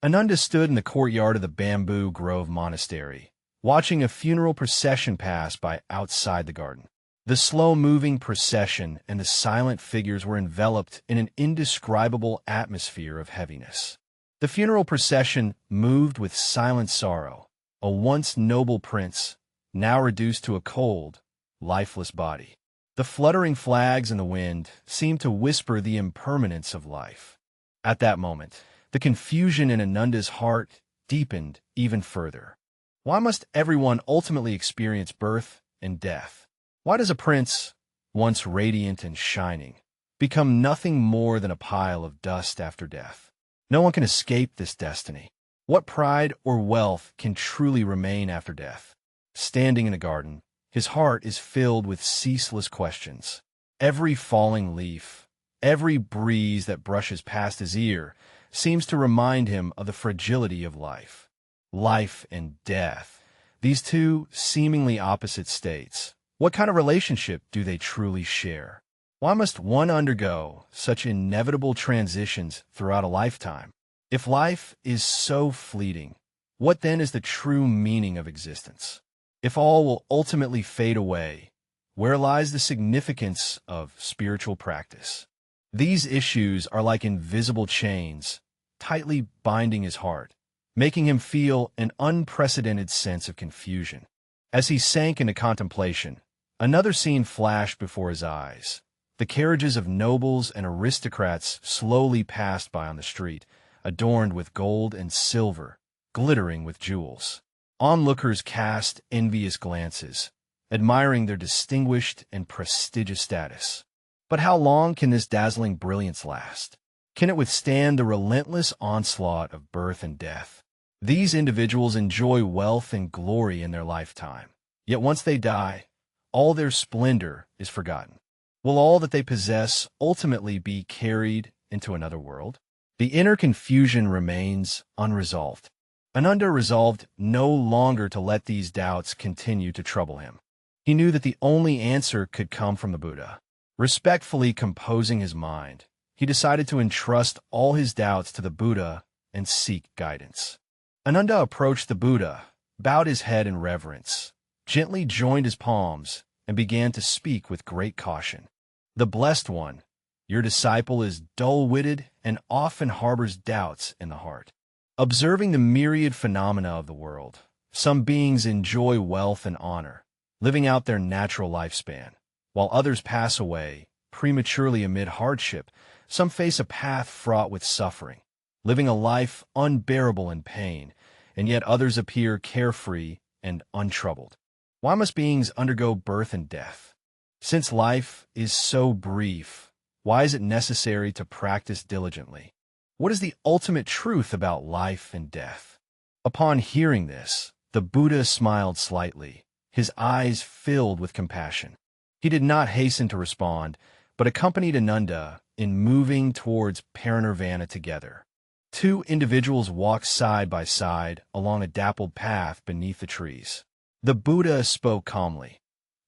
Ananda stood in the courtyard of the Bamboo Grove Monastery, watching a funeral procession pass by outside the garden. The slow-moving procession and the silent figures were enveloped in an indescribable atmosphere of heaviness. The funeral procession moved with silent sorrow, a once noble prince, now reduced to a cold, lifeless body. The fluttering flags in the wind seemed to whisper the impermanence of life. At that moment, the confusion in Ananda's heart deepened even further. Why must everyone ultimately experience birth and death? Why does a prince, once radiant and shining, become nothing more than a pile of dust after death? No one can escape this destiny. What pride or wealth can truly remain after death? Standing in the garden, his heart is filled with ceaseless questions. Every falling leaf, every breeze that brushes past his ear, seems to remind him of the fragility of life. Life and death, these two seemingly opposite states. What kind of relationship do they truly share? Why must one undergo such inevitable transitions throughout a lifetime? If life is so fleeting, what then is the true meaning of existence? If all will ultimately fade away, where lies the significance of spiritual practice? These issues are like invisible chains, tightly binding his heart, making him feel an unprecedented sense of confusion. As he sank into contemplation, another scene flashed before his eyes. The carriages of nobles and aristocrats slowly passed by on the street, adorned with gold and silver, glittering with jewels. Onlookers cast envious glances, admiring their distinguished and prestigious status. But how long can this dazzling brilliance last? Can it withstand the relentless onslaught of birth and death? These individuals enjoy wealth and glory in their lifetime, yet once they die, all their splendor is forgotten. Will all that they possess ultimately be carried into another world? The inner confusion remains unresolved. Ananda resolved no longer to let these doubts continue to trouble him. He knew that the only answer could come from the Buddha. Respectfully composing his mind, he decided to entrust all his doubts to the Buddha and seek guidance. Ananda approached the Buddha, bowed his head in reverence, gently joined his palms, and began to speak with great caution. "The Blessed One, your disciple is dull-witted and often harbors doubts in the heart. Observing the myriad phenomena of the world, some beings enjoy wealth and honor, living out their natural lifespan, while others pass away prematurely amid hardship. Some face a path fraught with suffering, living a life unbearable in pain, and yet others appear carefree and untroubled. Why must beings undergo birth and death? Since life is so brief, why is it necessary to practice diligently? What is the ultimate truth about life and death?" Upon hearing this, the Buddha smiled slightly, his eyes filled with compassion. He did not hasten to respond, but accompanied Ananda in moving towards parinirvana together. Two individuals walked side by side along a dappled path beneath the trees. The Buddha spoke calmly.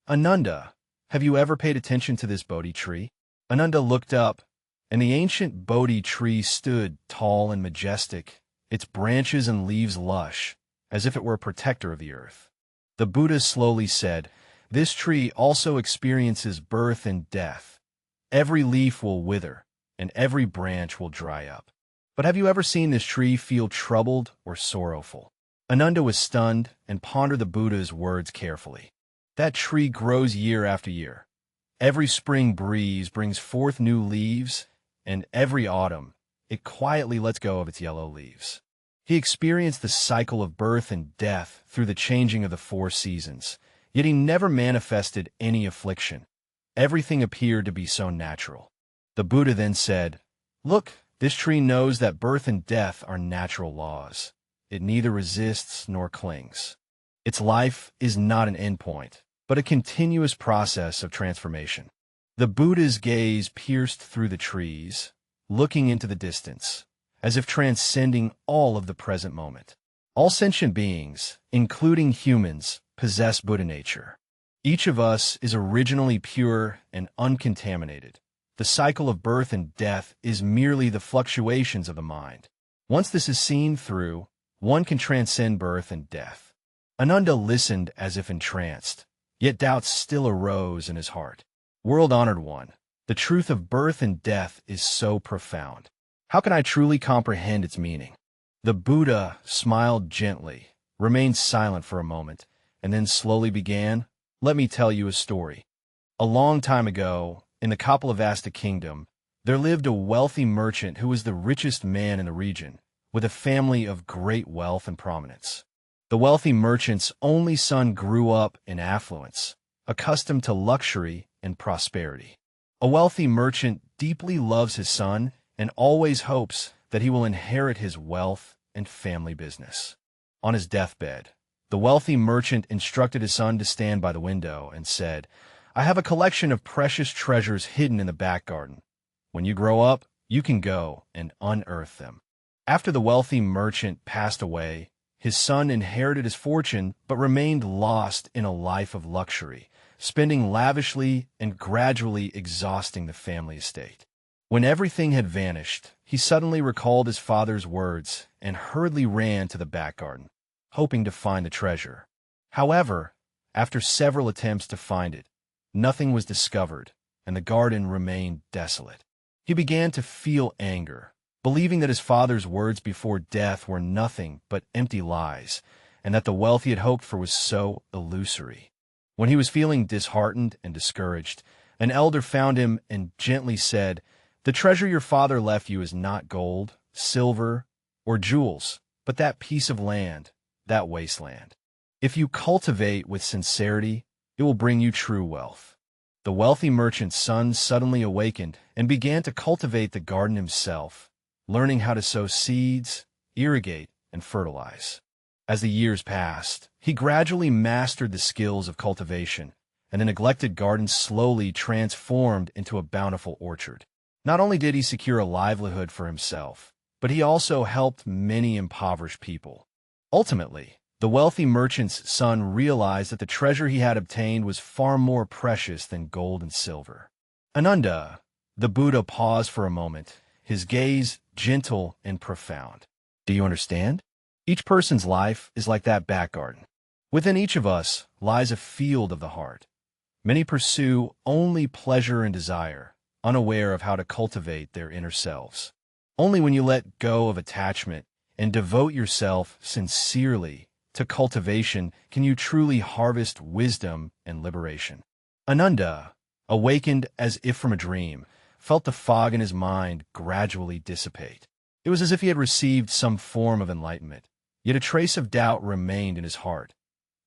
"Ananda, have you ever paid attention to this Bodhi tree?" Ananda looked up, and the ancient Bodhi tree stood tall and majestic, its branches and leaves lush, as if it were a protector of the earth. The Buddha slowly said, "This tree also experiences birth and death. Every leaf will wither, and every branch will dry up. But have you ever seen this tree feel troubled or sorrowful?" Ananda was stunned and pondered the Buddha's words carefully. "That tree grows year after year. Every spring breeze brings forth new leaves, and every autumn it quietly lets go of its yellow leaves." He experienced the cycle of birth and death through the changing of the 4 seasons, yet he never manifested any affliction. Everything appeared to be so natural. The Buddha then said, "Look, this tree knows that birth and death are natural laws. It neither resists nor clings. Its life is not an endpoint, but a continuous process of transformation." The Buddha's gaze pierced through the trees, looking into the distance, as if transcending all of the present moment. All sentient beings, including humans, possess Buddha nature. Each of us is originally pure and uncontaminated. The cycle of birth and death is merely the fluctuations of the mind. Once this is seen through, one can transcend birth and death. Ananda listened as if entranced, yet doubts still arose in his heart. World-honored one, the truth of birth and death is so profound. How can I truly comprehend its meaning? The Buddha smiled gently, remained silent for a moment, and then slowly began, "Let me tell you a story. A long time ago, in the Kapilavastu kingdom, there lived a wealthy merchant who was the richest man in the region, with a family of great wealth and prominence. The wealthy merchant's only son grew up in affluence, accustomed to luxury and prosperity. A wealthy merchant deeply loves his son and always hopes that he will inherit his wealth and family business. On his deathbed, the wealthy merchant instructed his son to stand by the window and said, 'I have a collection of precious treasures hidden in the back garden. When you grow up, you can go and unearth them.' After the wealthy merchant passed away, his son inherited his fortune but remained lost in a life of luxury, spending lavishly and gradually exhausting the family estate. When everything had vanished, he suddenly recalled his father's words and hurriedly ran to the back garden, hoping to find the treasure. However, after several attempts to find it, nothing was discovered, and the garden remained desolate. He began to feel anger, believing that his father's words before death were nothing but empty lies, and that the wealth he had hoped for was so illusory. When he was feeling disheartened and discouraged, an elder found him and gently said, "The treasure your father left you is not gold, silver, or jewels, but that piece of land, that wasteland. If you cultivate with sincerity, it will bring you true wealth." The wealthy merchant's son suddenly awakened and began to cultivate the garden himself, learning how to sow seeds, irrigate, and fertilize. As the years passed, he gradually mastered the skills of cultivation, and the neglected garden slowly transformed into a bountiful orchard. Not only did he secure a livelihood for himself, but he also helped many impoverished people. Ultimately, the wealthy merchant's son realized that the treasure he had obtained was far more precious than gold and silver. Ananda, the Buddha paused for a moment, his gaze gentle and profound. Do you understand? Each person's life is like that back garden. Within each of us lies a field of the heart. Many pursue only pleasure and desire, unaware of how to cultivate their inner selves. Only when you let go of attachment and devote yourself sincerely to cultivation can you truly harvest wisdom and liberation. Ananda, awakened as if from a dream, felt the fog in his mind gradually dissipate. It was as if he had received some form of enlightenment, yet a trace of doubt remained in his heart.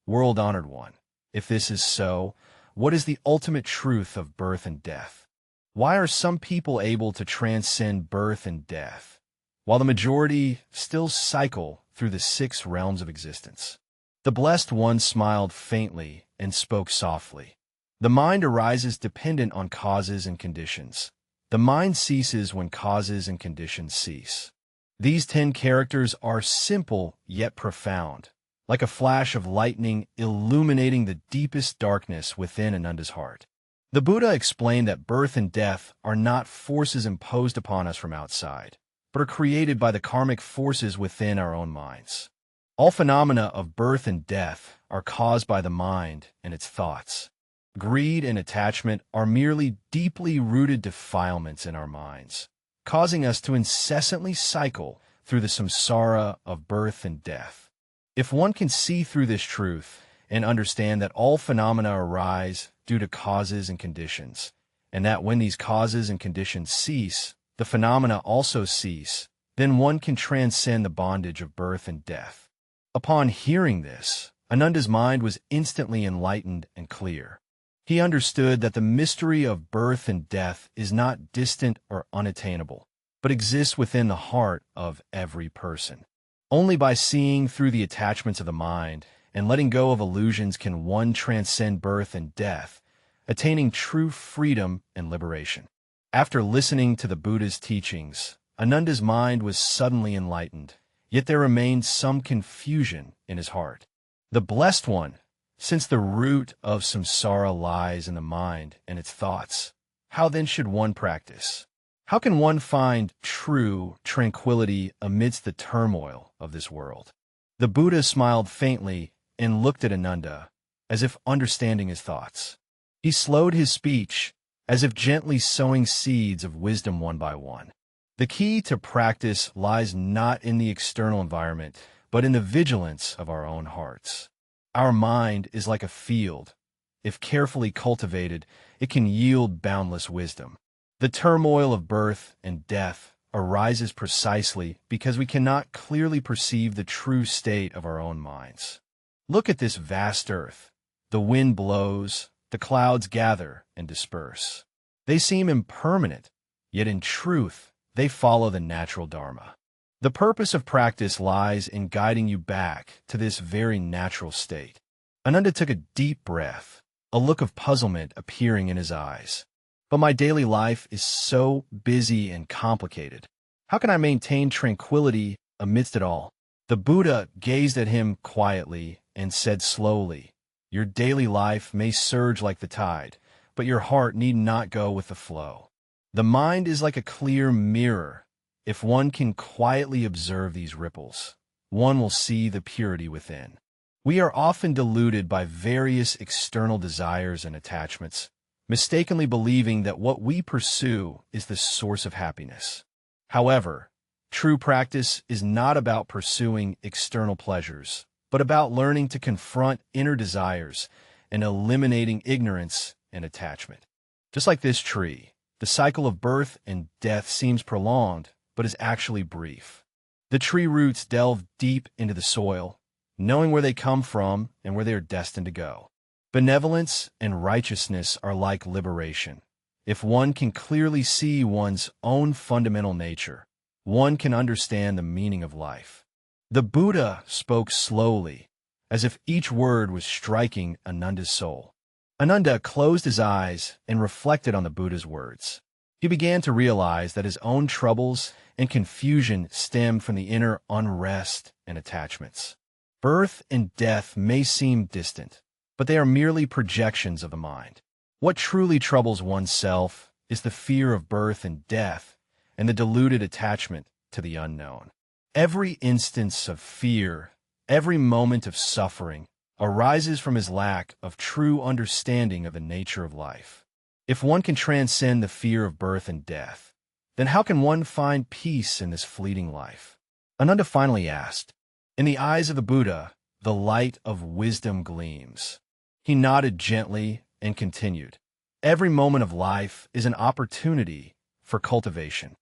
World-honored one, if this is so, what is the ultimate truth of birth and death? Why are some people able to transcend birth and death, while the majority still cycle through the 6 realms of existence? The Blessed One smiled faintly and spoke softly. The mind arises dependent on causes and conditions. The mind ceases when causes and conditions cease. These 10 characters are simple yet profound, like a flash of lightning illuminating the deepest darkness within Ananda's heart. The Buddha explained that birth and death are not forces imposed upon us from outside, but are created by the karmic forces within our own minds. All phenomena of birth and death are caused by the mind and its thoughts. Greed and attachment are merely deeply rooted defilements in our minds, causing us to incessantly cycle through the samsara of birth and death. If one can see through this truth and understand that all phenomena arise due to causes and conditions, and that when these causes and conditions cease, the phenomena also cease, then one can transcend the bondage of birth and death. Upon hearing this, Ananda's mind was instantly enlightened and clear. He understood that the mystery of birth and death is not distant or unattainable, but exists within the heart of every person. Only by seeing through the attachments of the mind and letting go of illusions can one transcend birth and death, attaining true freedom and liberation. After listening to the Buddha's teachings, Ananda's mind was suddenly enlightened, yet there remained some confusion in his heart. The Blessed One, since the root of samsara lies in the mind and its thoughts, how then should one practice? How can one find true tranquility amidst the turmoil of this world? The Buddha smiled faintly and looked at Ananda, as if understanding his thoughts. He slowed his speech, as if gently sowing seeds of wisdom one by one. The key to practice lies not in the external environment, but in the vigilance of our own hearts. Our mind is like a field. If carefully cultivated, it can yield boundless wisdom. The turmoil of birth and death arises precisely because we cannot clearly perceive the true state of our own minds. Look at this vast earth. The wind blows, the clouds gather and disperse. They seem impermanent, yet in truth, they follow the natural dharma. The purpose of practice lies in guiding you back to this very natural state. Ananda took a deep breath, a look of puzzlement appearing in his eyes. But my daily life is so busy and complicated. How can I maintain tranquility amidst it all? The Buddha gazed at him quietly and said slowly, "Your daily life may surge like the tide, but your heart need not go with the flow. The mind is like a clear mirror. If one can quietly observe these ripples, one will see the purity within." We are often deluded by various external desires and attachments, mistakenly believing that what we pursue is the source of happiness. However, true practice is not about pursuing external pleasures, but about learning to confront inner desires and eliminating ignorance and attachment. Just like this tree, the cycle of birth and death seems prolonged, but is actually brief. The tree roots delve deep into the soil, knowing where they come from and where they are destined to go. Benevolence and righteousness are like liberation. If one can clearly see one's own fundamental nature, one can understand the meaning of life. The Buddha spoke slowly, as if each word was striking Ananda's soul. Ananda closed his eyes and reflected on the Buddha's words. He began to realize that his own troubles and confusion stemmed from the inner unrest and attachments. Birth and death may seem distant, but they are merely projections of the mind. What truly troubles oneself is the fear of birth and death and the deluded attachment to the unknown. Every instance of fear, every moment of suffering, arises from his lack of true understanding of the nature of life. If one can transcend the fear of birth and death, then how can one find peace in this fleeting life? Ananda finally asked. In the eyes of the Buddha, the light of wisdom gleams. He nodded gently and continued. Every moment of life is an opportunity for cultivation.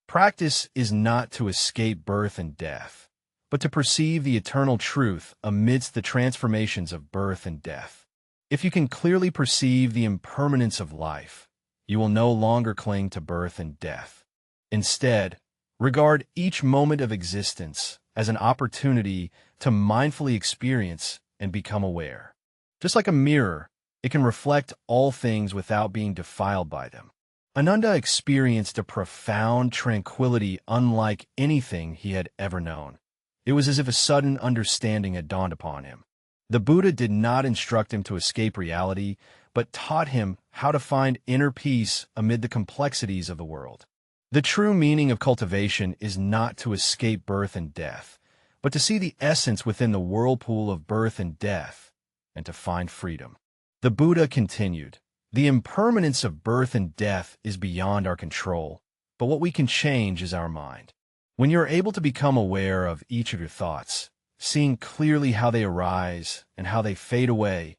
Practice is not to escape birth and death, but to perceive the eternal truth amidst the transformations of birth and death. If you can clearly perceive the impermanence of life, you will no longer cling to birth and death. Instead, regard each moment of existence as an opportunity to mindfully experience and become aware. Just like a mirror, it can reflect all things without being defiled by them. Ananda experienced a profound tranquility unlike anything he had ever known. It was as if a sudden understanding had dawned upon him. The Buddha did not instruct him to escape reality, but taught him how to find inner peace amid the complexities of the world. The true meaning of cultivation is not to escape birth and death, but to see the essence within the whirlpool of birth and death, and to find freedom. The Buddha continued, "The impermanence of birth and death is beyond our control, but what we can change is our mind. When you are able to become aware of each of your thoughts, seeing clearly how they arise and how they fade away,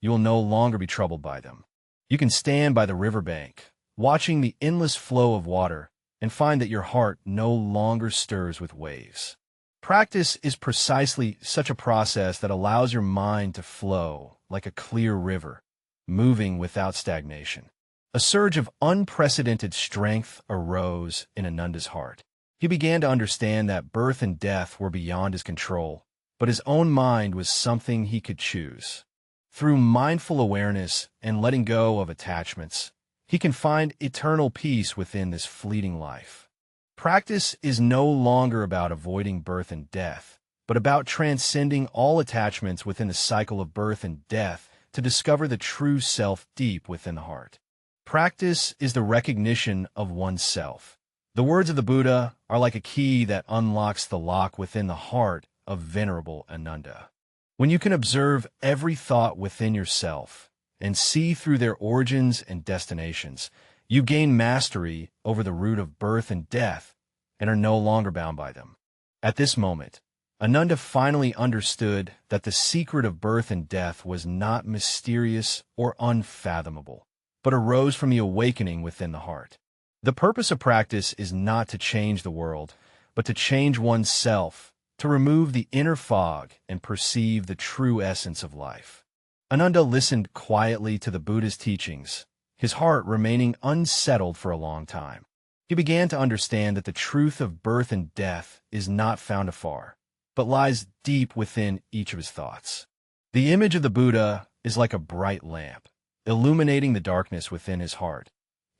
you will no longer be troubled by them. You can stand by the riverbank, watching the endless flow of water, and find that your heart no longer stirs with waves. Practice is precisely such a process that allows your mind to flow like a clear river, moving without stagnation. A surge of unprecedented strength arose in Ananda's heart. He began to understand that birth and death were beyond his control, but his own mind was something he could choose. Through mindful awareness and letting go of attachments, he can find eternal peace within this fleeting life. Practice is no longer about avoiding birth and death, but about transcending all attachments within the cycle of birth and death to discover the true self deep within the heart. Practice is the recognition of oneself. The words of the Buddha are like a key that unlocks the lock within the heart of Venerable Ananda. When you can observe every thought within yourself and see through their origins and destinations, you gain mastery over the root of birth and death and are no longer bound by them. At this moment, Ananda finally understood that the secret of birth and death was not mysterious or unfathomable, but arose from the awakening within the heart. The purpose of practice is not to change the world, but to change oneself, to remove the inner fog and perceive the true essence of life. Ananda listened quietly to the Buddha's teachings, his heart remaining unsettled for a long time. He began to understand that the truth of birth and death is not found afar, but lies deep within each of his thoughts. The image of the Buddha is like a bright lamp, illuminating the darkness within his heart.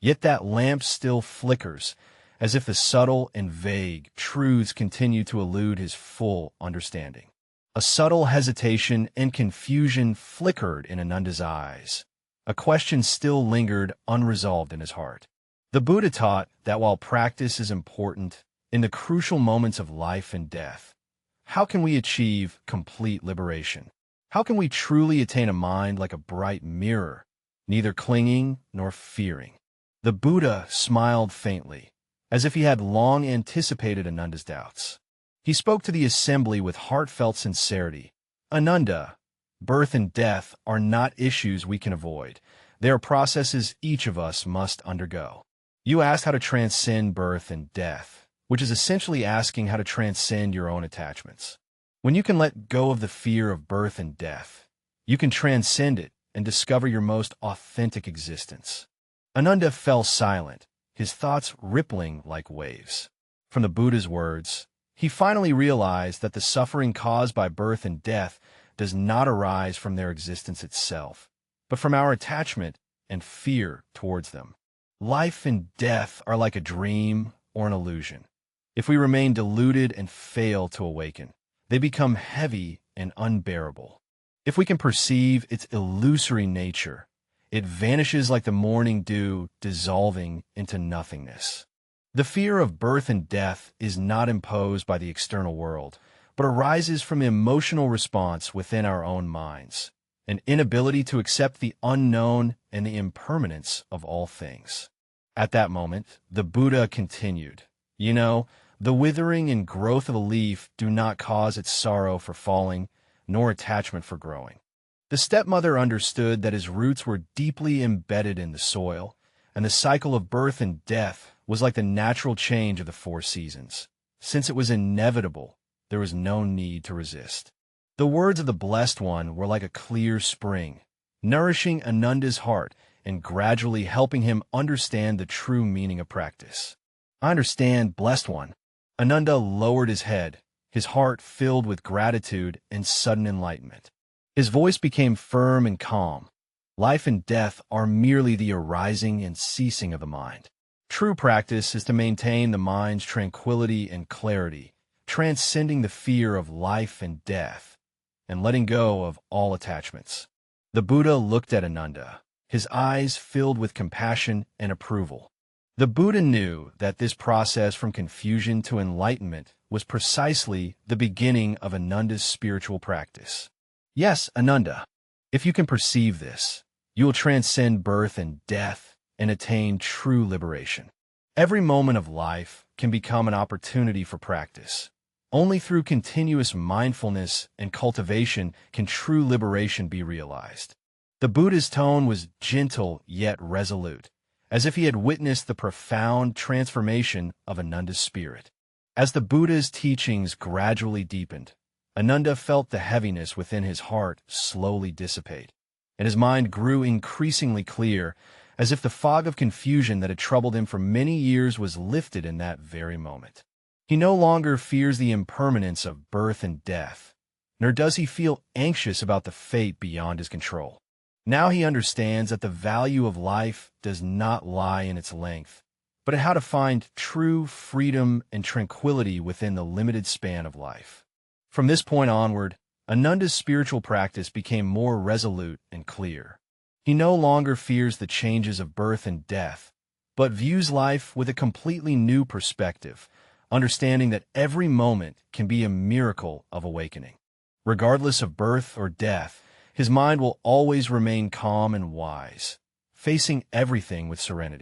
Yet that lamp still flickers, as if the subtle and vague truths continue to elude his full understanding. A subtle hesitation and confusion flickered in Ananda's eyes. A question still lingered unresolved in his heart. The Buddha taught that while practice is important in the crucial moments of life and death, how can we achieve complete liberation? How can we truly attain a mind like a bright mirror, neither clinging nor fearing? The Buddha smiled faintly, as if he had long anticipated Ananda's doubts. He spoke to the assembly with heartfelt sincerity. Ananda, birth and death are not issues we can avoid. They are processes each of us must undergo. You asked how to transcend birth and death, which is essentially asking how to transcend your own attachments. When you can let go of the fear of birth and death, you can transcend it and discover your most authentic existence. Ananda fell silent, his thoughts rippling like waves. From the Buddha's words, he finally realized that the suffering caused by birth and death does not arise from their existence itself, but from our attachment and fear towards them. Life and death are like a dream or an illusion. If we remain deluded and fail to awaken, they become heavy and unbearable. If we can perceive its illusory nature, it vanishes like the morning dew dissolving into nothingness. The fear of birth and death is not imposed by the external world, but arises from the emotional response within our own minds, an inability to accept the unknown and the impermanence of all things. At that moment, the Buddha continued, the withering and growth of a leaf do not cause its sorrow for falling, nor attachment for growing. The stepmother understood that his roots were deeply embedded in the soil, and the cycle of birth and death was like the natural change of the four seasons. Since it was inevitable, there was no need to resist. The words of the Blessed One were like a clear spring, nourishing Ananda's heart and gradually helping him understand the true meaning of practice. I understand, Blessed One. Ananda lowered his head, his heart filled with gratitude and sudden enlightenment. His voice became firm and calm. Life and death are merely the arising and ceasing of the mind. True practice is to maintain the mind's tranquility and clarity, transcending the fear of life and death, and letting go of all attachments. The Buddha looked at Ananda, his eyes filled with compassion and approval. The Buddha knew that this process from confusion to enlightenment was precisely the beginning of Ananda's spiritual practice. Yes, Ananda, if you can perceive this, you will transcend birth and death and attain true liberation. Every moment of life can become an opportunity for practice. Only through continuous mindfulness and cultivation can true liberation be realized. The Buddha's tone was gentle yet resolute, as if he had witnessed the profound transformation of Ananda's spirit. As the Buddha's teachings gradually deepened, Ananda felt the heaviness within his heart slowly dissipate, and his mind grew increasingly clear, as if the fog of confusion that had troubled him for many years was lifted in that very moment. He no longer fears the impermanence of birth and death, nor does he feel anxious about the fate beyond his control. Now he understands that the value of life does not lie in its length, but in how to find true freedom and tranquility within the limited span of life. From this point onward, Ananda's spiritual practice became more resolute and clear. He no longer fears the changes of birth and death, but views life with a completely new perspective, understanding that every moment can be a miracle of awakening. Regardless of birth or death, his mind will always remain calm and wise, facing everything with serenity.